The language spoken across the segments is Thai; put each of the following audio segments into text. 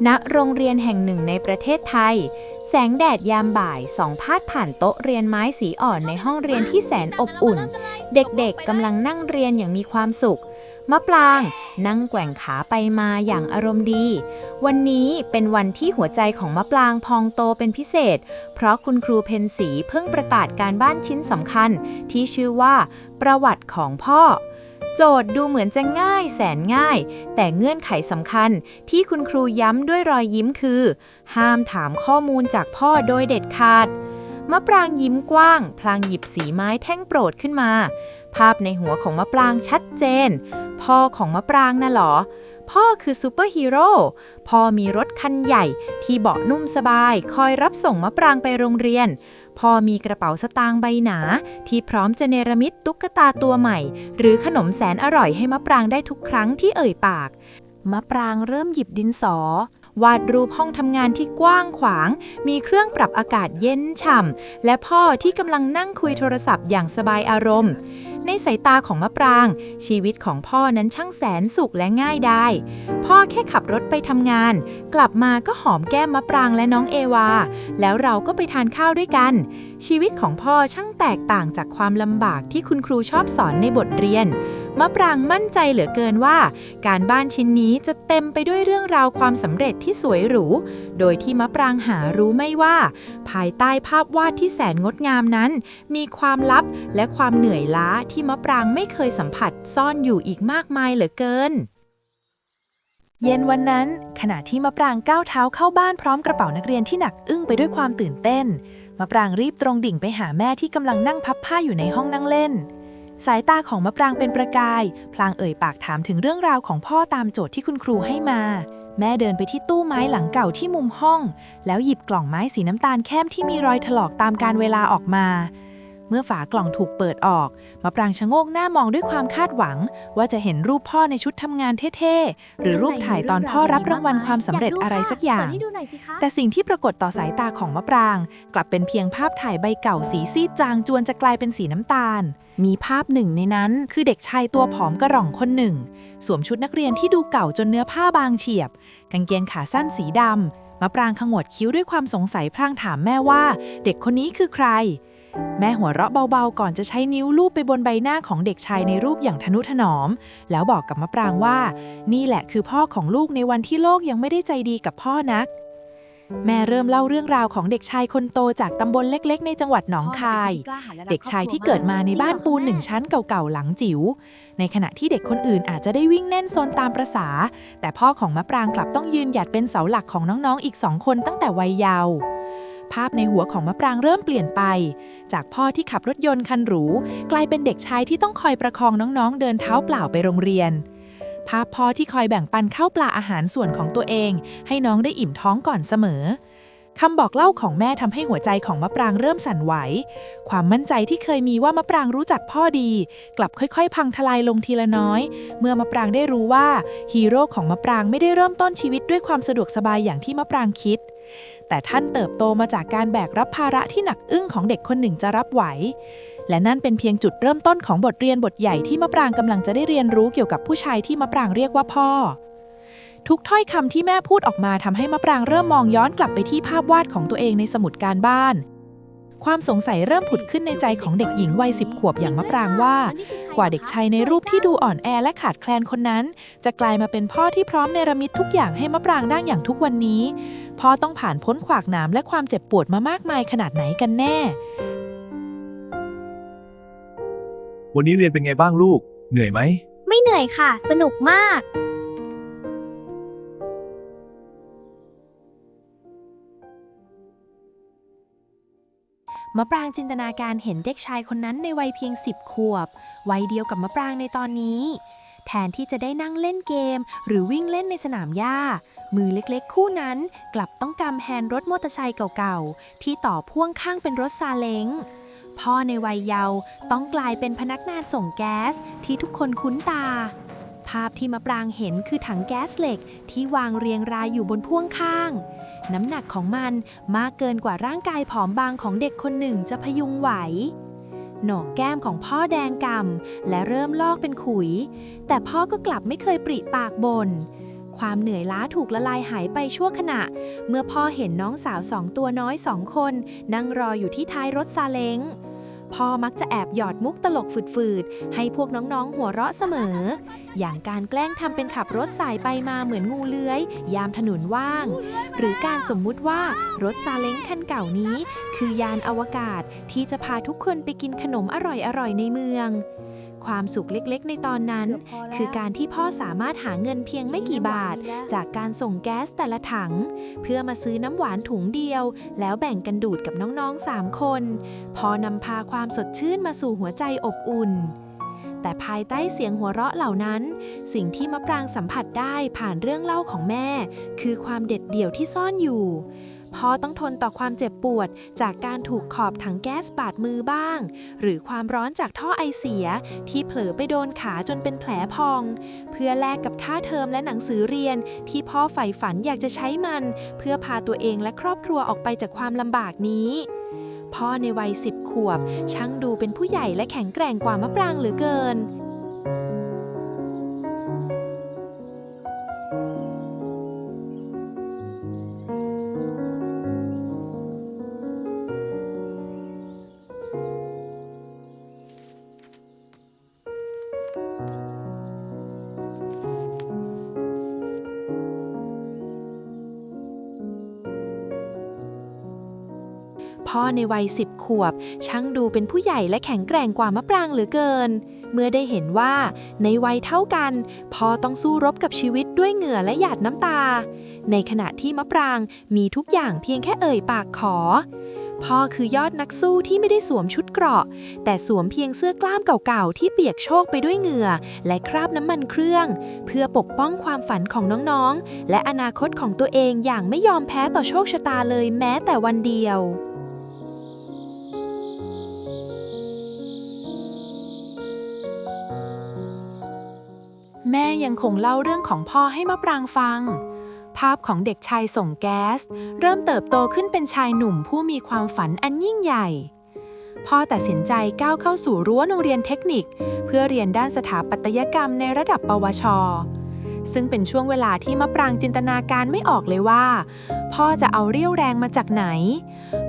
ณโรงเรียนแห่งหนึ่งในประเทศไทยแสงแดดยามบ่ายส่องพาดผ่านโต๊ะเรียนไม้สีอ่อนในห้องเรียนที่แสนอบอุ่นเด็กๆกำลังนั่งเรียนอย่างมีความสุขมะปรางนั่งแกว่งขาไปมาอย่างอารมณ์ดีวันนี้เป็นวันที่หัวใจของมะปรางพองโตเป็นพิเศษเพราะคุณครูเพ็ญศรีเพิ่งประกาศการบ้านชิ้นสำคัญที่ชื่อว่าประวัติของพ่อโจทย์ดูเหมือนจะง่ายแสนง่ายแต่เงื่อนไขสำคัญที่คุณครูย้ำด้วยรอยยิ้มคือห้ามถามข้อมูลจากพ่อโดยเด็ดขาดมะปรางยิ้มกว้างพลางหยิบสีไม้แท่งโปรดขึ้นมาภาพในหัวของมะปรางชัดเจนพ่อของมะปรางน่ะเหรอพ่อคือซูเปอร์ฮีโร่พ่อมีรถคันใหญ่ที่เบาะนุ่มสบายคอยรับส่งมะปรางไปโรงเรียนพ่อมีกระเป๋าสตางค์ใบหนาที่พร้อมจะเนรมิตตุ๊กตาตัวใหม่หรือขนมแสนอร่อยให้มะปรางได้ทุกครั้งที่เอ่ยปากมะปรางเริ่มหยิบดินสอวาดรูปห้องทำงานที่กว้างขวางมีเครื่องปรับอากาศเย็นฉ่ำและพ่อที่กำลังนั่งคุยโทรศัพท์อย่างสบายอารมณ์ในสายตาของมะปรางชีวิตของพ่อนั้นช่างแสนสุขและง่ายดายพ่อแค่ขับรถไปทำงานกลับมาก็หอมแก้มมะปรางและน้องเอวาแล้วเราก็ไปทานข้าวด้วยกันชีวิตของพ่อช่างแตกต่างจากความลำบากที่คุณครูชอบสอนในบทเรียนมะปรางมั่นใจเหลือเกินว่าการบ้านชิ้นนี้จะเต็มไปด้วยเรื่องราวความสำเร็จที่สวยหรูโดยที่มะปรางหารู้ไม่ว่าภายใต้ภาพวาดที่แสนงดงามนั้นมีความลับและความเหนื่อยล้าที่มะปรางไม่เคยสัมผัสซ่อนอยู่อีกมากมายเหลือเกินเย็นวันนั้นขณะที่มะปรางก้าวเท้าเข้าบ้านพร้อมกระเป๋านักเรียนที่หนักอึ้งไปด้วยความตื่นเต้นมะปรางรีบตรงดิ่งไปหาแม่ที่กำลังนั่งพับผ้าอยู่ในห้องนั่งเล่นสายตาของมะปรางเป็นประกายพลางเอ่ยปากถามถึงเรื่องราวของพ่อตามโจทย์ที่คุณครูให้มาแม่เดินไปที่ตู้ไม้หลังเก่าที่มุมห้องแล้วหยิบกล่องไม้สีน้ำตาลเข้มที่มีรอยถลอกตามกาลเวลาออกมาเมื่อฝากล่องถูกเปิดออกมะปรางชะโงกหน้ามองด้วยความคาดหวังว่าจะเห็นรูปพ่อในชุดทำงานเท่ๆหรือรูปถ่ายตอนพ่อรับรางวัลความสำเร็จอะไรสักอย่างแต่สิ่งที่ปรากฏต่อสายตาของมะปรางกลับเป็นเพียงภาพถ่ายใบเก่าสีซีดจางจวนจะกลายเป็นสีน้ำตาลมีภาพหนึ่งในนั้นคือเด็กชายตัวผอมกระหร่องคนหนึ่งสวมชุดนักเรียนที่ดูเก่าจนเนื้อผ้าบางเฉียบกางเกงขาสั้นสีดำมะปรางขมวดคิ้วด้วยความสงสัยพลางถามแม่ว่าเด็กคนนี้คือใครแม่หัวเราะเบาๆก่อนจะใช้นิ้วลูบไปบนใบหน้าของเด็กชายในรูปอย่างทนุถนอมแล้วบอกกับมะปรางว่านี่แหละคือพ่อของลูกในวันที่โลกยังไม่ได้ใจดีกับพ่อนักแม่เริ่มเล่าเรื่องราวของเด็กชายคนโตจากตำบลเล็กๆในจังหวัดหนองคายเด็กชายที่เกิดมาในบ้านปูน1 ชั้นเก่าๆหลังจิ๋วในขณะที่เด็กคนอื่นอาจจะได้วิ่งเล่นโซนตามประสาแต่พ่อของมะปรางกลับต้องยืนหยัดเป็นเสาหลักของน้องๆอีก2 คนตั้งแต่วัยเยาว์ภาพในหัวของมะปรางเริ่มเปลี่ยนไปจากพ่อที่ขับรถยนต์คันหรูกลายเป็นเด็กชายที่ต้องคอยประคองน้องๆเดินเท้าเปล่าไปโรงเรียนภาพพ่อที่คอยแบ่งปันข้าวปลาอาหารส่วนของตัวเองให้น้องได้อิ่มท้องก่อนเสมอคำบอกเล่าของแม่ทำให้หัวใจของมะปรางเริ่มสั่นไหวความมั่นใจที่เคยมีว่ามะปรางรู้จักพ่อดีกลับค่อยๆพังทลายลงทีละน้อยเมื่อมะปรางได้รู้ว่าฮีโร่ของมะปรางไม่ได้เริ่มต้นชีวิตด้วยความสะดวกสบายอย่างที่มะปรางคิดแต่ท่านเติบโตมาจากการแบกรับภาระที่หนักอึ้งของเด็กคนหนึ่งจะรับไหวและนั่นเป็นเพียงจุดเริ่มต้นของบทเรียนบทใหญ่ที่มะปรางกำลังจะได้เรียนรู้เกี่ยวกับผู้ชายที่มะปรางเรียกว่าพ่อทุกถ้อยคำที่แม่พูดออกมาทำให้มะปรางเริ่มมองย้อนกลับไปที่ภาพวาดของตัวเองในสมุดการบ้านความสงสัยเริ่มผุดขึ้นในใจของเด็กหญิงวัย10 ขวบอย่างมะปรางว่ากว่าเด็กชายในรูปที่ดูอ่อนแอและขาดแคลนคนนั้นจะกลายมาเป็นพ่อที่พร้อมเนรมิตทุกอย่างให้มะปรางได้อย่างทุกวันนี้พ่อต้องผ่านพ้นขวากหนามและความเจ็บปวดมามากมายขนาดไหนกันแน่วันนี้เรียนเป็นไงบ้างลูกเหนื่อยไหมไม่เหนื่อยค่ะสนุกมากมะปรางจินตนาการเห็นเด็กชายคนนั้นในวัยเพียง10 ขวบวัยเดียวกับมะปรางในตอนนี้แทนที่จะได้นั่งเล่นเกมหรือวิ่งเล่นในสนามหญ้ามือเล็กๆคู่นั้นกลับต้องกำแฮนด์รถมอเตอร์ไซค์เก่าๆที่ต่อพ่วงข้างเป็นรถซาเล้งพ่อในวัยเยาว์ต้องกลายเป็นพนักงานส่งแก๊สที่ทุกคนคุ้นตาภาพที่มะปรางเห็นคือถังแก๊สเหล็กที่วางเรียงรายอยู่บนพ่วงข้างน้ำหนักของมันมากเกินกว่าร่างกายผอมบางของเด็กคนหนึ่งจะพยุงไหวโหนกแก้มของพ่อแดงก่ำและเริ่มลอกเป็นขุยแต่พ่อก็กลับไม่เคยปริปากบ่น ความเหนื่อยล้าถูกละลายหายไปชั่วขณะ เมื่อพ่อเห็นน้องสาว2 ตัวน้อย2 คนนั่งรออยู่ที่ท้ายรถซาเล้งพ่อมักจะแอบหยอดมุกตลกฝืดๆให้พวกน้องๆหัวเราะเสมอ อย่างการแกล้งทำเป็นขับรถสายไปมาเหมือนงูเลื้อยยามถนนว่าง หรือการสมมุติว่ารถซาเล้งคันเก่านี้ คือยานอวกาศที่จะพาทุกคนไปกินขนมอร่อยๆในเมือง ความสุขเล็กๆในตอนนั้น คือการที่พ่อสามารถหาเงินเพียงไม่กี่บาท จากการส่งแก๊สแต่ละถัง เพื่อมาซื้อน้ำหวานถุงเดียว แล้วแบ่งกันดูดกับน้องๆ3 คนพอนำพาความสดชื่นมาสู่หัวใจอบอุ่น แต่ภายใต้เสียงหัวเราะเหล่านั้น สิ่งที่มะปรางสัมผัสได้ผ่านเรื่องเล่าของแม่ คือความเด็ดเดี่ยวที่ซ่อนอยู่พ่อต้องทนต่อความเจ็บปวดจากการถูกขอบถังแก๊สบาดมือบ้าง หรือความร้อนจากท่อไอเสียที่เผลอไปโดนขาจนเป็นแผลพอง เพื่อแลกกับค่าเทอมและหนังสือเรียนที่พ่อใฝ่ฝันอยากจะใช้มันเพื่อพาตัวเองและครอบครัวออกไปจากความลำบากนี้ พ่อในวัย10 ขวบช่างดูเป็นผู้ใหญ่และแข็งแกร่งกว่ามะปรางเหลือเกิน พ่อในวัย10 ขวบช่างดูเป็นผู้ใหญ่และแข็งแกร่งกว่ามะปรางเหลือเกิน เมื่อได้เห็นว่าในวัยเท่ากันพ่อต้องสู้รบกับชีวิตด้วยเหงื่อและหยาดน้ำตา ในขณะที่มะปรางมีทุกอย่างเพียงแค่เอ่ยปากขอ พ่อคือยอดนักสู้ที่ไม่ได้สวมชุดเกราะแต่สวมเพียงเสื้อกล้ามเก่าๆที่เปียกโชกไปด้วยเหงื่อและคราบน้ำมันเครื่องเพื่อปกป้องความฝันของน้องๆและอนาคตของตัวเองอย่างไม่ยอมแพ้ต่อโชคชะตาเลยแม้แต่วันเดียว แม่ยังคงเล่าเรื่องของพ่อให้มะปรางฟัง ภาพของเด็กชายส่งแก๊สเริ่มเติบโตขึ้นเป็นชายหนุ่มผู้มีความฝันอันยิ่งใหญ่ พ่อตัดสินใจก้าวเข้าสู่รั้วโรงเรียนเทคนิคเพื่อเรียนด้านสถาปัตยกรรมในระดับปวช.ซึ่งเป็นช่วงเวลาที่มะปรางจินตนาการไม่ออกเลยว่าพ่อจะเอาเรี่ยวแรงมาจากไหน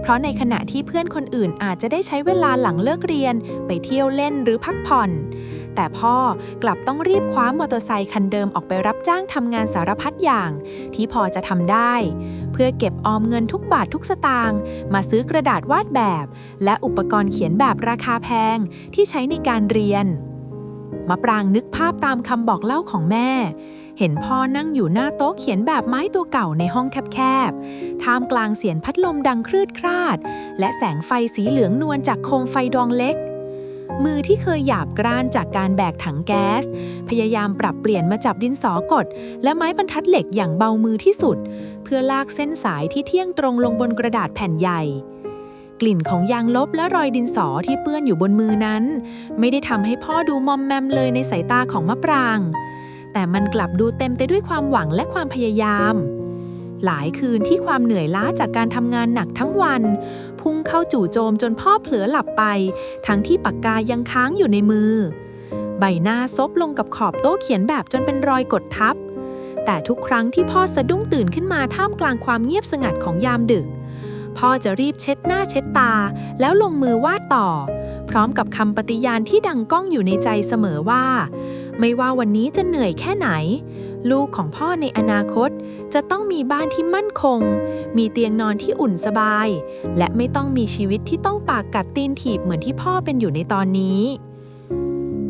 เพราะในขณะที่เพื่อนคนอื่นอาจจะได้ใช้เวลาหลังเลิกเรียนไปเที่ยวเล่นหรือพักผ่อนแต่พ่อกลับต้องรีบคว้ามอเตอร์ไซค์คันเดิมออกไปรับจ้างทำงานสารพัดอย่างที่พอจะทำได้เพื่อเก็บออมเงินทุกบาททุกสตางค์มาซื้อกระดาษวาดแบบและอุปกรณ์เขียนแบบราคาแพงที่ใช้ในการเรียนมะปรางนึกภาพตามคำบอกเล่าของแม่เห็นพ่อนั่งอยู่หน้าโต๊ะเขียนแบบไม้ตัวเก่าในห้องแคบๆท่ามกลางเสียงพัดลมดังครืดคราดและแสงไฟสีเหลืองนวลจากโคมไฟดวงเล็กมือที่เคยหยาบกร้านจากการแบกถังแก๊สพยายามปรับเปลี่ยนมาจับดินสอกดและไม้บรรทัดเหล็กอย่างเบามือที่สุดเพื่อลากเส้นสายที่เที่ยงตรงลงบนกระดาษแผ่นใหญ่กลิ่นของยางลบและรอยดินสอที่เปื้อนอยู่บนมือนั้นไม่ได้ทำให้พ่อดูมอมแมมเลยในสายตาของมะปรางแต่มันกลับดูเต็มไปด้วยความหวังและความพยายามหลายคืนที่ความเหนื่อยล้าจากการทำงานหนักทั้งวันพุ่งเข้าจู่โจมจนพ่อเผลอหลับไปทั้งที่ปากกายังค้างอยู่ในมือใบหน้าซบลงกับขอบโต๊ะเขียนแบบจนเป็นรอยกดทับแต่ทุกครั้งที่พ่อสะดุ้งตื่นขึ้นมาท่ามกลางความเงียบสงัดของยามดึกพ่อจะรีบเช็ดหน้าเช็ดตาแล้วลงมือวาดต่อพร้อมกับคำปฏิญาณที่ดังก้องอยู่ในใจเสมอว่าไม่ว่าวันนี้จะเหนื่อยแค่ไหนลูกของพ่อในอนาคตจะต้องมีบ้านที่มั่นคงมีเตียงนอนที่อุ่นสบายและไม่ต้องมีชีวิตที่ต้องปากกัดตีนถีบเหมือนที่พ่อเป็นอยู่ในตอนนี้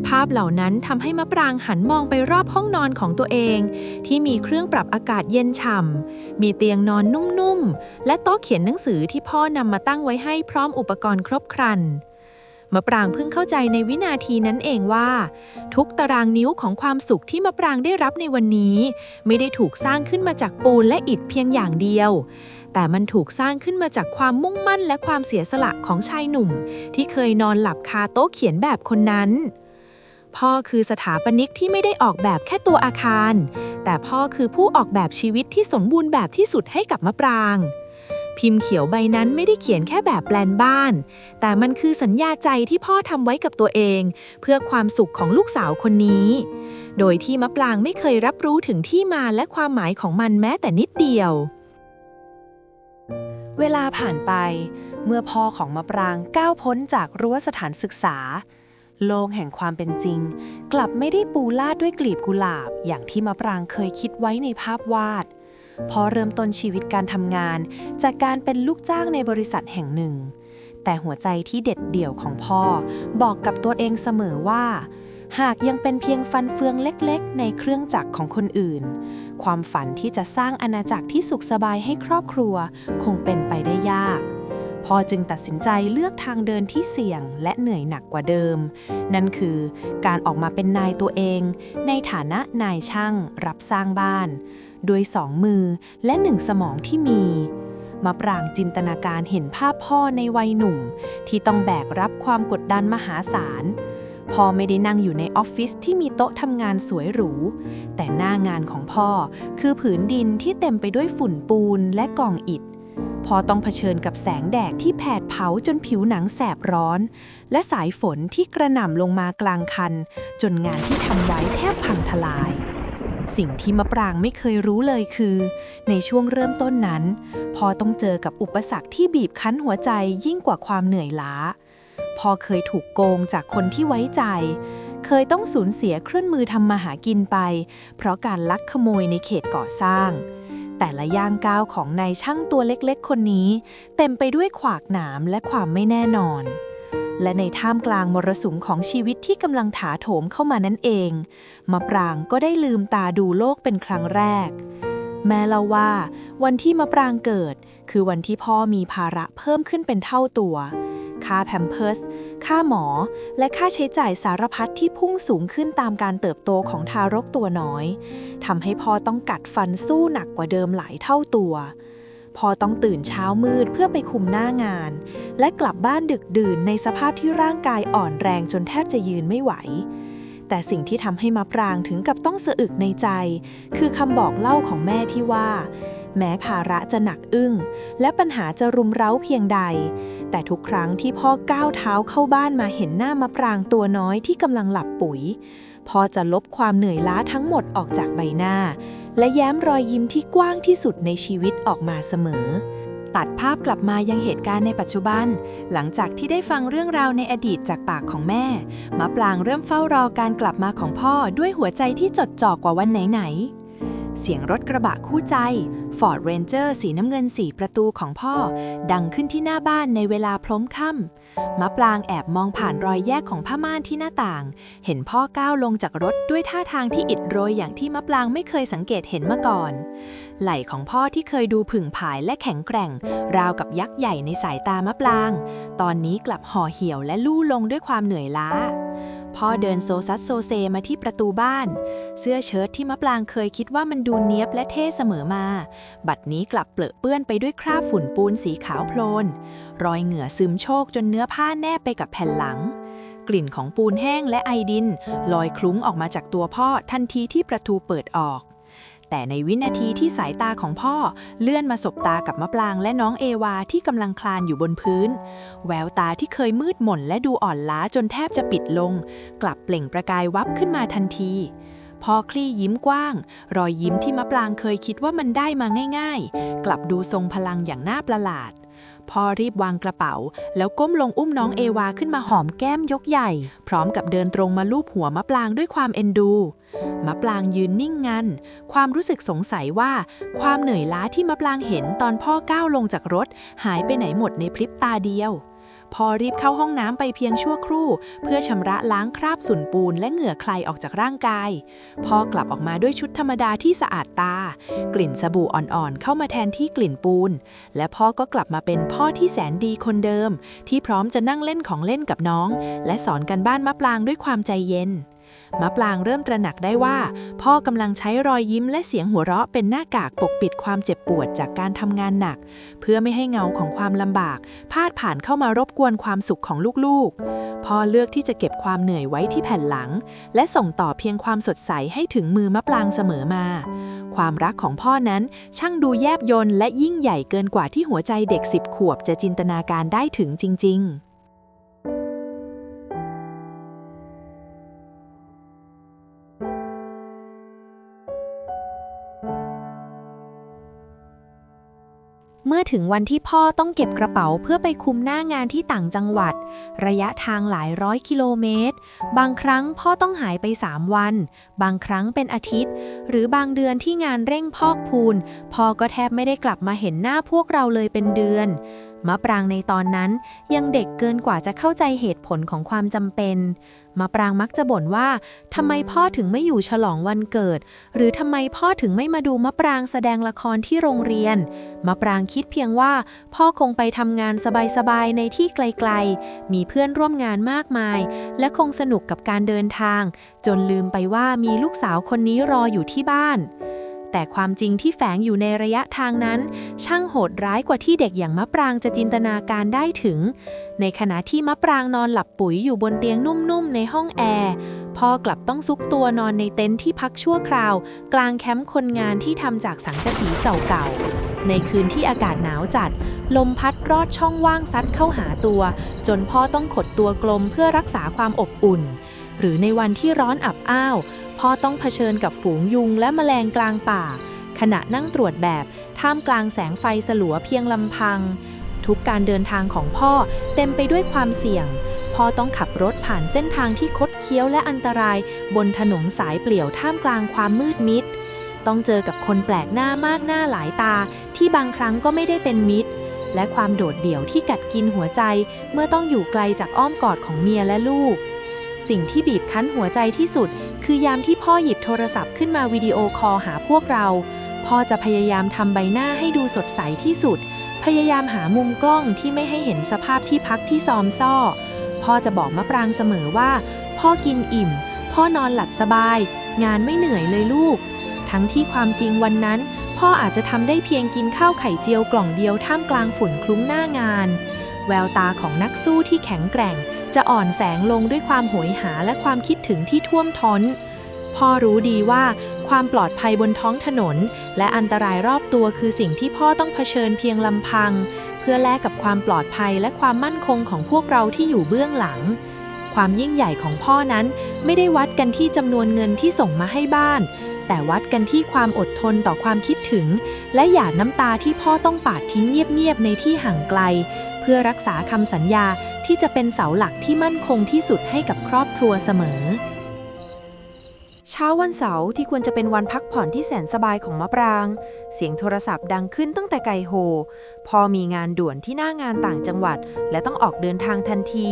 ภาพเหล่านั้นทำให้มะปรางหันมองไปรอบห้องนอนของตัวเองที่มีเครื่องปรับอากาศเย็นฉ่ำมีเตียงนอนนุ่มๆและโต๊ะเขียนหนังสือที่พ่อนำมาตั้งไว้ให้พร้อมอุปกรณ์ครบครันมะปรางเพิ่งเข้าใจในวินาทีนั้นเองว่าทุกตารางนิ้วของความสุขที่มะปรางได้รับในวันนี้ไม่ได้ถูกสร้างขึ้นมาจากปูนและอิฐเพียงอย่างเดียวแต่มันถูกสร้างขึ้นมาจากความมุ่งมั่นและความเสียสละของชายหนุ่มที่เคยนอนหลับคาโต๊ะเขียนแบบคนนั้นพ่อคือสถาปนิกที่ไม่ได้ออกแบบแค่ตัวอาคารแต่พ่อคือผู้ออกแบบชีวิตที่สมบูรณ์แบบที่สุดให้กับมะปราง พิมพ์เขียวใบนั้นไม่ได้เขียนแค่แบบแปลนบ้านแต่มันคือสัญญาใจที่พ่อทำไว้กับตัวเองเพื่อความสุขของลูกสาวคนนี้โดยที่มะปรางไม่เคยรับรู้ถึงที่มาและความหมายของมันแม้แต่นิดเดียวเวลาผ่านไปเมื่อพ่อของมะปรางก้าวพ้นจากรั้วสถานศึกษาโลกแห่งความเป็นจริงกลับไม่ได้ปูลาดด้วยกลีบกุหลาบอย่างที่มะปรางเคยคิดไว้ในภาพวาดพอเริ่มต้นชีวิตการทำงานจากการเป็นลูกจ้างในบริษัทแห่งหนึ่งแต่หัวใจที่เด็ดเดี่ยวของพ่อบอกกับตัวเองเสมอว่าหากยังเป็นเพียงฟันเฟืองเล็กๆในเครื่องจักรของคนอื่นความฝันที่จะสร้างอาณาจักรที่สุขสบายให้ครอบครัวคงเป็นไปได้ยากพ่อจึงตัดสินใจเลือกทางเดินที่เสี่ยงและเหนื่อยหนักกว่าเดิมนั่นคือการออกมาเป็นนายตัวเองในฐานะนายช่างรับสร้างบ้านด้วย2 มือและ1 สมองที่มีมะปรางจินตนาการเห็นภาพพ่อในวัยหนุ่มที่ต้องแบกรับความกดดันมหาศาลพ่อไม่ได้นั่งอยู่ในออฟฟิศที่มีโต๊ะทำงานสวยหรูแต่หน้างานของพ่อคือผืนดินที่เต็มไปด้วยฝุ่นปูนและกองอิฐพ่อต้องเผชิญกับแสงแดดที่แผดเผาจนผิวหนังแสบร้อนและสายฝนที่กระหน่ำลงมากลางคันจนงานที่ทำไว้แทบพังทลายสิ่งที่มะปรางไม่เคยรู้เลยคือในช่วงเริ่มต้นนั้นพ่อต้องเจอกับอุปสรรคที่บีบคั้นหัวใจยิ่งกว่าความเหนื่อยล้าพ่อเคยถูกโกงจากคนที่ไว้ใจเคยต้องสูญเสียเครื่องมือทำมาหากินไปเพราะการลักขโมยในเขตก่อสร้างแต่ละย่างก้าวของนายช่างตัวเล็กๆคนนี้เต็มไปด้วยขวากหนามและความไม่แน่นอนและในท่ามกลางมรสุมของชีวิตที่กำลังถาโถมเข้ามานั่นเองมะปรางก็ได้ลืมตาดูโลกเป็นครั้งแรกแม่เล่าว่าวันที่มะปรางเกิดคือวันที่พ่อมีภาระเพิ่มขึ้นเป็นเท่าตัวค่าแพมเพิร์สค่าหมอและค่าใช้จ่ายสารพัดที่พุ่งสูงขึ้นตามการเติบโตของทารกตัวน้อยทำให้พ่อต้องกัดฟันสู้หนักกว่าเดิมหลายเท่าตัวพ่อต้องตื่นเช้ามืดเพื่อไปคุมหน้างานและกลับบ้านดึกดื่นในสภาพที่ร่างกายอ่อนแรงจนแทบจะยืนไม่ไหวแต่สิ่งที่ทำให้มะปรางถึงกับต้องสะอึกในใจคือคำบอกเล่าของแม่ที่ว่าแม้ภาระจะหนักอึ้งและปัญหาจะรุมเร้าเพียงใดแต่ทุกครั้งที่พ่อก้าวเท้าเข้าบ้านมาเห็นหน้ามะปรางตัวน้อยที่กำลังหลับปุ๋ยพ่อจะลบความเหนื่อยล้าทั้งหมดออกจากใบหน้าและแย้มรอยยิ้มที่กว้างที่สุดในชีวิตออกมาเสมอตัดภาพกลับมายังเหตุการณ์ในปัจจุบันหลังจากที่ได้ฟังเรื่องราวในอดีตจากปากของแม่มะปรางเริ่มเฝ้ารอการกลับมาของพ่อด้วยหัวใจที่จดจ่อกว่าวันไหนๆเสียงรถกระบะคู่ใจ Ford Ranger สีน้ำเงิน4 ประตูของพ่อดังขึ้นที่หน้าบ้านในเวลาพล้งค่ำมะปรางแอบมองผ่านรอยแยกของผ้าม่านที่หน้าต่างเห็นพ่อก้าวลงจากรถด้วยท่าทางที่อิดโรยอย่างที่มะปรางไม่เคยสังเกตเห็นมาก่อนไหล่ของพ่อที่เคยดูผึ่งผายและแข็งแกร่งราวกับยักษ์ใหญ่ในสายตามะปรางตอนนี้กลับห่อเหี่ยวและลู่ลงด้วยความเหนื่อยล้าพ่อเดินโซซัสโซเซมาที่ประตูบ้านเสื้อเชิ้ตที่มะปรางเคยคิดว่ามันดูเนี๊ยบและเท่เสมอมาบัดนี้กลับเปรอะเปื้อนไปด้วยคราบฝุ่นปูนสีขาวโพลนรอยเหงื่อซึมโชกจนเนื้อผ้าแนบไปกับแผ่นหลังกลิ่นของปูนแห้งและไอดินลอยคลุ้งออกมาจากตัวพ่อทันทีที่ประตูเปิดออกแต่ในวินาทีที่สายตาของพ่อเลื่อนมาสบตากับมะปรางและน้องเอวาที่กำลังคลานอยู่บนพื้นแววตาที่เคยมืดหม่นและดูอ่อนล้าจนแทบจะปิดลงกลับเปล่งประกายวับขึ้นมาทันทีพ่อคลี่ยิ้มกว้างรอยยิ้มที่มะปรางเคยคิดว่ามันได้มาง่ายๆกลับดูทรงพลังอย่างน่าประหลาดพ่อรีบวางกระเป๋าแล้วก้มลงอุ้มน้องเอวาขึ้นมาหอมแก้มยกใหญ่พร้อมกับเดินตรงมาลูบหัวมะปรางด้วยความเอ็นดูมะปรางยืนนิ่งงันความรู้สึกสงสัยว่าความเหนื่อยล้าที่มะปรางเห็นตอนพ่อก้าวลงจากรถหายไปไหนหมดในพริบตาเดียวพ่อรีบเข้าห้องน้ำไปเพียงชั่วครู่เพื่อชำระล้างคราบฝุ่นปูนและเหงื่อใครออกจากร่างกายพ่อกลับออกมาด้วยชุดธรรมดาที่สะอาดตากลิ่นสบู่อ่อนๆเข้ามาแทนที่กลิ่นปูนและพ่อก็กลับมาเป็นพ่อที่แสนดีคนเดิมที่พร้อมจะนั่งเล่นของเล่นกับน้องและสอนกันบ้านมะปรางด้วยความใจเย็น มะปรางเริ่มตระหนักได้ว่าพ่อกำลังใช้รอยยิ้มและเสียงหัวเราะเป็นหน้ากากปกปิดความเจ็บปวดจากการทำงานหนักเพื่อไม่ให้เงาของความลำบากพาดผ่านเข้ามารบกวนความสุขของลูกๆพ่อเลือกที่จะเก็บความเหนื่อยไว้ที่แผ่นหลังและส่งต่อเพียงความสดใสให้ถึงมือมะปรางเสมอมาความรักของพ่อนั้นช่างดูแยบยลและยิ่งใหญ่เกินกว่าที่หัวใจเด็ก10 ขวบจะจินตนาการได้ถึงจริงๆเมื่อถึงวันที่พ่อต้องเก็บกระเป๋าเพื่อไปคุมหน้างานที่ต่างจังหวัดระยะทางหลายร้อยกิโลเมตรบางครั้งพ่อต้องหายไป3 วันบางครั้งเป็นอาทิตย์หรือบางเดือนที่งานเร่งพอกพูนพ่อก็แทบไม่ได้กลับมาเห็นหน้าพวกเราเลยเป็นเดือนมะปรางในตอนนั้นยังเด็กเกินกว่าจะเข้าใจเหตุผลของความจำเป็นมะปรางมักจะบ่นว่าทำไมพ่อถึงไม่อยู่ฉลองวันเกิดหรือทำไมพ่อถึงไม่มาดูมะปรางแสดงละครที่โรงเรียนมะปรางคิดเพียงว่าพ่อคงไปทำงานสบายๆในที่ไกลๆมีเพื่อนร่วมงานมากมายและคงสนุกกับการเดินทางจนลืมไปว่ามีลูกสาวคนนี้รออยู่ที่บ้านแต่ความจริงที่แฝงอยู่ในระยะทางนั้นช่างโหดร้ายกว่าที่เด็กอย่างมะปรางจะจินตนาการได้ถึงในขณะที่มะปรางนอนหลับปุ๋ยอยู่บนเตียงนุ่มๆในห้องแอร์พ่อกลับต้องซุกตัวนอนในเต็นท์ที่พักชั่วคราวกลางแคมป์คนงานที่ทำจากสังกะสีเก่าๆในคืนที่อากาศหนาวจัดลมพัดรอดช่องว่างซัดเข้าหาตัวจนพ่อต้องขดตัวกลมเพื่อรักษาความอบอุ่นหรือในวันที่ร้อนอับอ้าวพ่อต้องเผชิญกับฝูงยุงและแมลงกลางป่าขณะนั่งตรวจแบบท่ามกลางแสงไฟสลัวเพียงลำพังทุกการเดินทางของพ่อเต็มไปด้วยความเสี่ยงพ่อต้องขับรถผ่านเส้นทางที่คดเคี้ยวและอันตรายบนถนนสายเปลี่ยวท่ามกลางความมืดมิดต้องเจอกับคนแปลกหน้ามากหน้าหลายตาที่บางครั้งก็ไม่ได้เป็นมิตรและความโดดเดี่ยวที่กัดกินหัวใจเมื่อต้องอยู่ไกลจากอ้อมกอดของเมียและลูกสิ่งที่บีบคั้นหัวใจที่สุดคือยามที่พ่อหยิบโทรศัพท์ขึ้นมาวิดีโอคอลหาพวกเราพ่อจะพยายามทำใบหน้าให้ดูสดใสที่สุดพยายามหามุมกล้องที่ไม่ให้เห็นสภาพที่พักที่ซอมซ่อพ่อจะบอกมะปรางเสมอว่าพ่อกินอิ่มพ่อนอนหลับสบายงานไม่เหนื่อยเลยลูกทั้งที่ความจริงวันนั้นพ่ออาจจะทำได้เพียงกินข้าวไข่เจียวกล่องเดียวท่ามกลางฝุ่นคลุ้งหน้างานแววตาของนักสู้ที่แข็งแกร่งจะอ่อนแสงลงด้วยความโหยหาและความคิดถึงที่ท่วมท้นพ่อรู้ดีว่าความปลอดภัยบนท้องถนนและอันตรายรอบตัวคือสิ่งที่พ่อต้องเผชิญเพียงลำพังเพื่อแลกกับความปลอดภัยและความมั่นคงของพวกเราที่อยู่เบื้องหลังความยิ่งใหญ่ของพ่อนั้นไม่ได้วัดกันที่จำนวนเงินที่ส่งมาให้บ้านแต่วัดกันที่ความอดทนต่อความคิดถึงและหยาดน้ำตาที่พ่อต้องปาดทิ้งเงียบๆในที่ห่างไกลเพื่อรักษาคำสัญญาที่จะเป็นเสาหลักที่มั่นคงที่สุดให้กับครอบครัวเสมอเช้าวันเสาร์ที่ควรจะเป็นวันพักผ่อนที่แสนสบายของมะปรางเสียงโทรศัพท์ดังขึ้นตั้งแต่ไกลโฮพอมีงานด่วนที่หน้างานต่างจังหวัดและต้องออกเดินทางทันที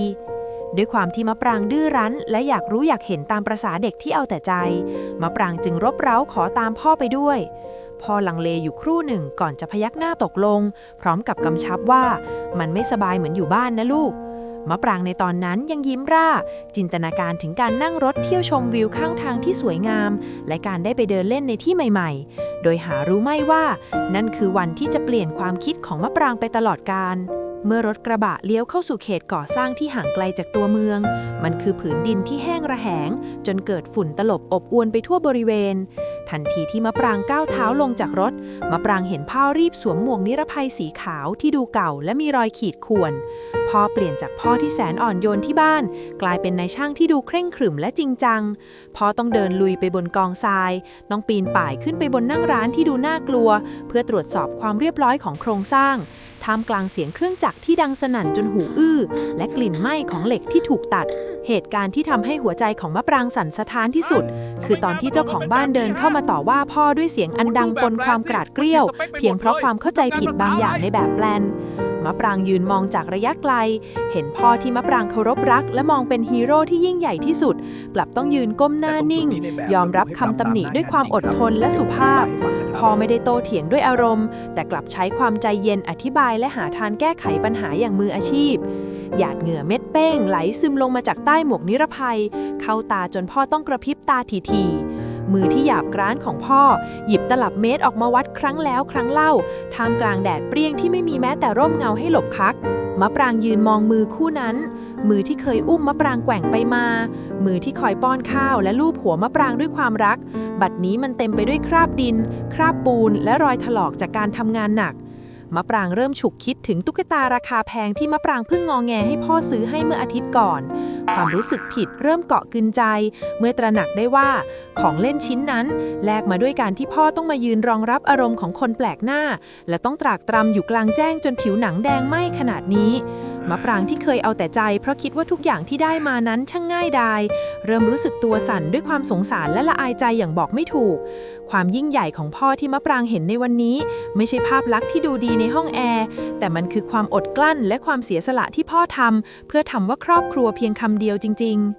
ด้วยความที่มะปรางดื้อรั้นและอยากรู้อยากเห็นตามประสาเด็กที่เอาแต่ใจมะปรางจึงรบเร้าขอตามพ่อไปด้วยพ่อลังเลอยู่ครู่หนึ่งก่อนจะพยักหน้าตกลงพร้อมกับกำชับว่ามันไม่สบายเหมือนอยู่บ้านนะลูกมะปรางในตอนนั้นยังยิ้มร่าจินตนาการถึงการนั่งรถเที่ยวชมวิวข้างทางที่สวยงามและการได้ไปเดินเล่นในที่ใหม่ๆโดยหารู้ไม่ว่านั่นคือวันที่จะเปลี่ยนความคิดของมะปรางไปตลอดกาลเมื่อรถกระบะเลี้ยวเข้าสู่เขตก่อสร้างที่ห่างไกลจากตัวเมืองมันคือผืนดินที่แห้งระแหงจนเกิดฝุ่นตลบอบอวนไปทั่วบริเวณทันทีที่มะปรางก้าวเท้าลงจากรถมะปรางเห็นพ่อรีบสวมหมวกนิรภัยสีขาวที่ดูเก่าและมีรอยขีดข่วนพ่อเปลี่ยนจากพ่อที่แสนอ่อนโยนที่บ้านกลายเป็นนายช่างที่ดูเคร่งขรึมและจริงจังพ่อต้องเดินลุยไปบนกองทรายต้องปีนป่ายขึ้นไปบนนั่งร้านที่ดูน่ากลัวเพื่อตรวจสอบความเรียบร้อยของโครงสร้างท่ามกลางเสียงเครื่องจักรที่ดังสนั่นจนหูอื้อและกลิ่นไหม้ของเหล็กที่ถูกตัดเหตุการณ์ที่ทำให้หัวใจของมะปรางสั่นสะท้านที่สุดคือตอนที่เจ้าของบ้านเดินเข้ามาต่อว่าพ่อด้วยเสียงอันดังปนความกราดเกรี้ยวเพียงเพราะความเข้าใจผิดบางอย่างในแบบแปลนมะปรางยืนมองจากระยะไกลเห็นพ่อที่มะปรางเคารพรักและมองเป็นฮีโร่ที่ยิ่งใหญ่ที่สุดกลับต้องยืนก้มหน้านิ่งยอมรับคำตำหนิด้วยความอดทนและสุภาพพ่อไม่ได้โต้เถียงด้วยอารมณ์แต่กลับใช้ความใจเย็นอธิบายและหาทางแก้ไขปัญหาอย่างมืออาชีพ หยาดเหงื่อเม็ดเป้งไหลซึมลงมาจากใต้หมวกนิรภัยเข้าตาจนพ่อต้องกระพริบตาทีๆมือที่หยาบกร้านของพ่อหยิบตลับเมตรออกมาวัดครั้งแล้วครั้งเล่าท่ามกลางแดดเปรี้ยงที่ไม่มีแม้แต่ร่มเงาให้หลบคักมะปรางยืนมองมือคู่นั้นมือที่เคยอุ้มมะปรางแกว่งไปมามือที่คอยป้อนข้าวและลูบหัวมะปรางด้วยความรักบัดนี้มันเต็มไปด้วยคราบดินคราบปูนและรอยถลอกจากการทำงานหนักมะปรางเริ่มฉุกคิดถึงตุ๊กตาราคาแพงที่มะปรางเพิ่งงอแงให้พ่อซื้อให้เมื่ออาทิตย์ก่อนความรู้สึกผิดเริ่มเกาะกึนใจเมื่อตระหนักได้ว่าของเล่นชิ้นนั้นแลกมาด้วยการที่พ่อต้องมายืนรองรับอารมณ์ของคนแปลกหน้าและต้องตรากตรำอยู่กลางแจ้งจนผิวหนังแดงไหม้ขนาดนี้มะปรางที่เคยเอาแต่ใจเพราะคิดว่าทุกอย่างที่ได้มานั้นช่างง่ายดายเริ่มรู้สึกตัวสั่นด้วยความสงสารและละอายใจอย่างบอกไม่ถูกความยิ่งใหญ่ของพ่อที่มะปรางเห็นในวันนี้ไม่ใช่ภาพลักษณ์ที่ดูดีในห้องแอร์แต่มันคือความอดกลั้นและความเสียสละที่พ่อทำเพื่อทำว่าครอบครัวเพียงคำเดียวจริงๆ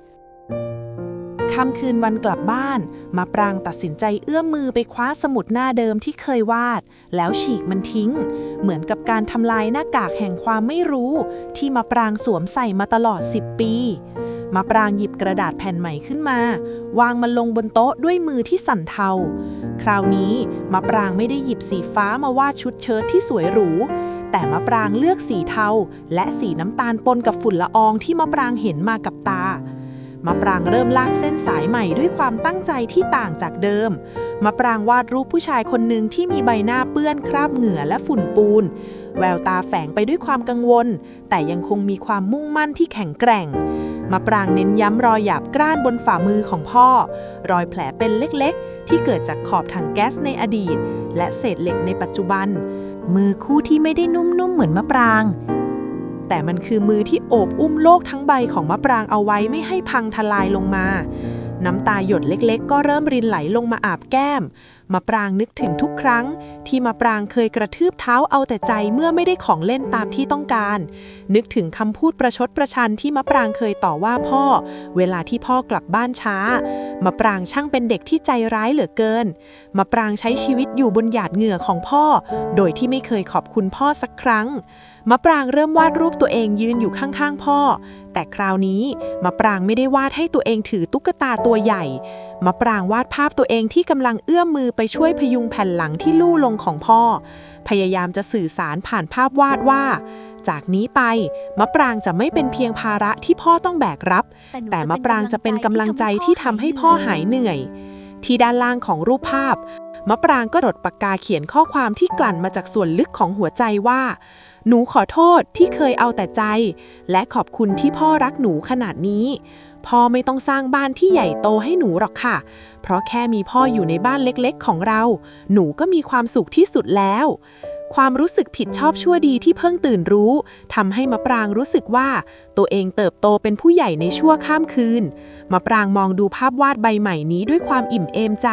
ค่ำคืนวันกลับบ้านมะปรางตัดสินใจเอื้อมมือไปคว้าสมุดหน้าเดิมที่เคยวาดแล้วฉีกมันทิ้งเหมือนกับการทำลายหน้ากากแห่งความไม่รู้ที่มะปรางสวมใส่มาตลอด10 ปีมะปรางหยิบกระดาษแผ่นใหม่ขึ้นมาวางมันลงบนโต๊ะด้วยมือที่สั่นเทาคราวนี้มะปรางไม่ได้หยิบสีฟ้ามาวาดชุดเชิ้ตที่สวยหรูแต่มะปรางเลือกสีเทาและสีน้ำตาลปนกับฝุ่นละอองที่มะปรางเห็นมากับตามะปรางเริ่มลากเส้นสายใหม่ด้วยความตั้งใจที่ต่างจากเดิมมะปรางวาดรูปผู้ชายคนหนึ่งที่มีใบหน้าเปื้อนคราบเหงื่อและฝุ่นปูนแววตาแฝงไปด้วยความกังวลแต่ยังคงมีความมุ่งมั่นที่แข็งแกร่งมะปรางเน้นย้ำรอยหยาบกร้านบนฝ่ามือของพ่อรอยแผลเป็นเล็กๆที่เกิดจากขอบถังแก๊สในอดีตและเศษเหล็กในปัจจุบันมือคู่ที่ไม่ได้นุ่มๆเหมือนมะปรางแต่มันคือมือที่โอบอุ้มโลกทั้งใบของมะปรางเอาไว้ไม่ให้พังทลายลงมาน้ำตาหยดเล็กๆก็เริ่มรินไหลลงมาอาบแก้มมะปรางนึกถึงทุกครั้งที่มะปรางเคยกระทืบเท้าเอาแต่ใจเมื่อไม่ได้ของเล่นตามที่ต้องการนึกถึงคำพูดประชดประชันที่มะปรางเคยต่อว่าพ่อเวลาที่พ่อกลับบ้านช้ามะปรางช่างเป็นเด็กที่ใจร้ายเหลือเกินมะปรางใช้ชีวิตอยู่บนหยาดเหงื่อของพ่อโดยที่ไม่เคยขอบคุณพ่อสักครั้งมะปรางเริ่มวาดรูปตัวเองยืนอยู่ข้างๆพ่อแต่คราวนี้มะปรางไม่ได้วาดให้ตัวเองถือตุ๊กตาตัวใหญ่มะปรางวาดภาพตัวเองที่กำลังเอื้อมมือไปช่วยพยุงแผ่นหลังที่ลู่ลงของพ่อพยายามจะสื่อสารผ่านภาพวาดว่าจากนี้ไปมะปรางจะไม่เป็นเพียงภาระที่พ่อต้องแบกรับแต่มะปรางจะเป็นกำลังใจที่ทำให้พ่อหายเหนื่อยที่ด้านล่างของรูปภาพมะปรางก็หยดปากกาเขียนข้อความที่กลั่นมาจากส่วนลึกของหัวใจว่าหนูขอโทษที่เคยเอาแต่ใจและขอบคุณที่พ่อรักหนูขนาดนี้พ่อไม่ต้องสร้างบ้านที่ใหญ่โตให้หนูหรอกค่ะเพราะแค่มีพ่ออยู่ในบ้านเล็กๆของเราหนูก็มีความสุขที่สุดแล้วความรู้สึกผิดชอบชั่วดีที่เพิ่งตื่นรู้ทำให้มะปรางรู้สึกว่าตัวเองเติบโตเป็นผู้ใหญ่ในชั่วข้ามคืนมะปรางมองดูภาพวาดใบใหม่นี้ด้วยความอิ่มเอมใจ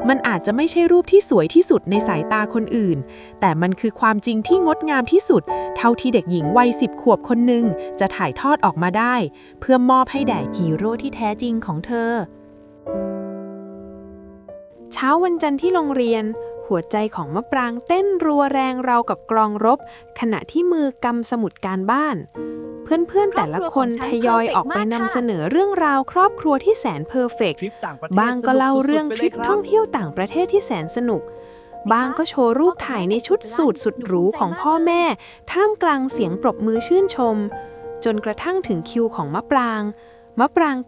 มันอาจจะไม่ใช่รูปที่สวยที่สุดในสายตาคนอื่นแต่มันคือความจริงที่งดงามที่สุดเท่าที่เด็กหญิงวัย10 ขวบคนหนึ่งจะถ่ายทอดออกมาได้เพื่อมอบให้แด่ฮีโร่ที่แท้จริงของเธอเช้าวันจันทร์ที่โรงเรียนหัวใจของมะปรางเต้นรัวแรงราวกับกลองรบขณะที่มือกำสมุดการบ้านเพื่อนๆแต่ละคนทยอยออกไปนำเสนอเรื่องราวครอบครัวที่แสนเพอร์เฟกต์บ้างก็เล่าเรื่องทริปท่องเที่ยวต่างประเทศที่แสนสนุกบ้างก็โชว์รูปถ่ายในชุดสูทสุดหรูของพ่อแม่ท่ามกลางเสียงปรบมือชื่นชมจนกระทั่งถึงคิวของมะปราง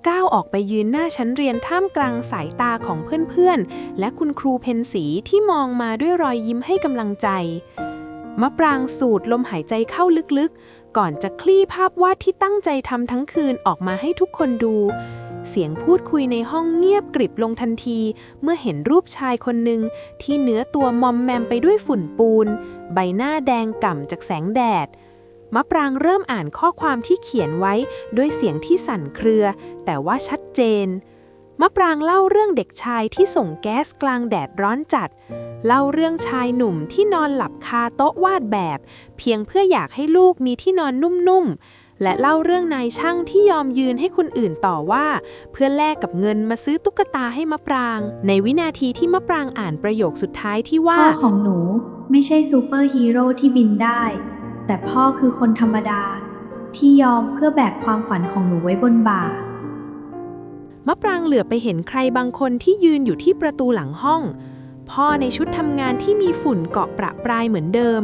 ก้าวออกไปยืนหน้าชั้นเรียนท่ามกลางสายตาของเพื่อนๆและคุณครูเพ็ญศรีที่มองมาด้วยรอยยิ้มให้กำลังใจมะปรางสูดลมหายใจเข้าลึกๆก่อนจะคลี่ภาพวาดที่ตั้งใจทำทั้งคืนออกมาให้ทุกคนดูเสียงพูดคุยในห้องเงียบกริบลงทันทีเมื่อเห็นรูปชายคนหนึ่งที่เนื้อตัวมอมแมมไปด้วยฝุ่นปูนใบหน้าแดงก่ำจากแสงแดดมะปรางเริ่มอ่านข้อความที่เขียนไว้ด้วยเสียงที่สั่นเครือแต่ว่าชัดเจนมะปรางเล่าเรื่องเด็กชายที่ส่งแก๊สกลางแดดร้อนจัดเล่าเรื่องชายหนุ่มที่นอนหลับคาโต๊ะวาดแบบเพียงเพื่ออยากให้ลูกมีที่นอนนุ่มๆและเล่าเรื่องนายช่างที่ยอมยืนให้คนอื่นต่อว่าเพื่อแลกกับเงินมาซื้อตุ๊กตาให้มะปรางในวินาทีที่มะปรางอ่านประโยคสุดท้ายที่ว่าพ่อของหนูไม่ใช่ซูเปอร์ฮีโร่ที่บินได้แต่พ่อคือคนธรรมดา ที่ยอมเพื่อแบกความฝันของหนูไว้บนบ่า มะปรางเหลือบไปเห็นใครบางคนที่ยืนอยู่ที่ประตูหลังห้อง พ่อในชุดทำงานที่มีฝุ่นเกาะประปรายเหมือนเดิม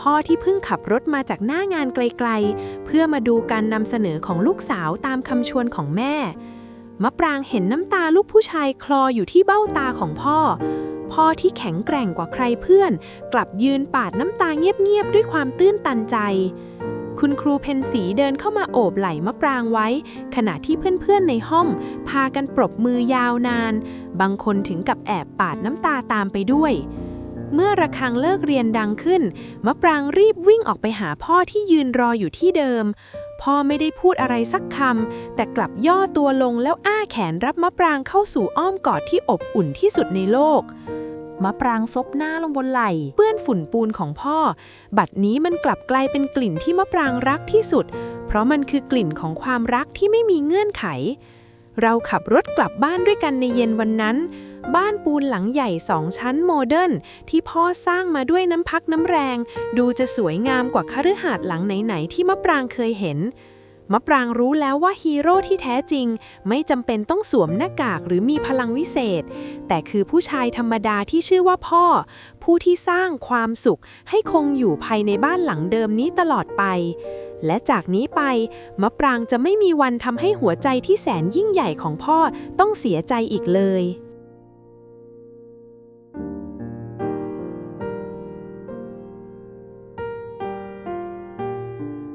พ่อที่เพิ่งขับรถมาจากหน้างานไกลๆเพื่อมาดูการนำเสนอของลูกสาวตามคำชวนของแม่มะปรางเห็นน้ำตาลูกผู้ชายคลออยู่ที่เบ้าตาของพ่อที่แข็งแกร่งกว่าใครเพื่อนกลับยืนปาดน้ำตาเงียบๆด้วยความตื้นตันใจคุณครูเพ็ญศรีเดินเข้ามาโอบไหล่มะปรางไว้ขณะที่เพื่อนๆในห้องพากันปรบมือยาวนานบางคนถึงกับแอบปาดน้ำตาตามไปด้วยเมื่อระฆังเลิกเรียนดังขึ้นมะปรางรีบวิ่งออกไปหาพ่อที่ยืนรออยู่ที่เดิมพ่อไม่ได้พูดอะไรสักคำแต่กลับย่อตัวลงแล้วอ้าแขนรับมะปรางเข้าสู่อ้อมกอดที่อบอุ่นที่สุดในโลกมะปรางซบหน้าลงบนไหล่เปื้อนฝุ่นปูนของพ่อบัดนี้มันกลับกลายเป็นกลิ่นที่มะปรางรักที่สุดเพราะมันคือกลิ่นของความรักที่ไม่มีเงื่อนไขเราขับรถกลับบ้านด้วยกันในเย็นวันนั้นบ้านปูนหลังใหญ่2 ชั้นโมเดิร์นที่พ่อสร้างมาด้วยน้ำพักน้ำแรงดูจะสวยงามกว่าคฤหาสน์หลังไหนๆที่มะปรางเคยเห็นมะปรางรู้แล้วว่าฮีโร่ที่แท้จริงไม่จำเป็นต้องสวมหน้ากากหรือมีพลังวิเศษแต่คือผู้ชายธรรมดาที่ชื่อว่าพ่อผู้ที่สร้างความสุขให้คงอยู่ภายในบ้านหลังเดิมนี้ตลอดไปและจากนี้ไปมะปรางจะไม่มีวันทำให้หัวใจที่แสนยิ่งใหญ่ของพ่อต้องเสียใจอีกเลย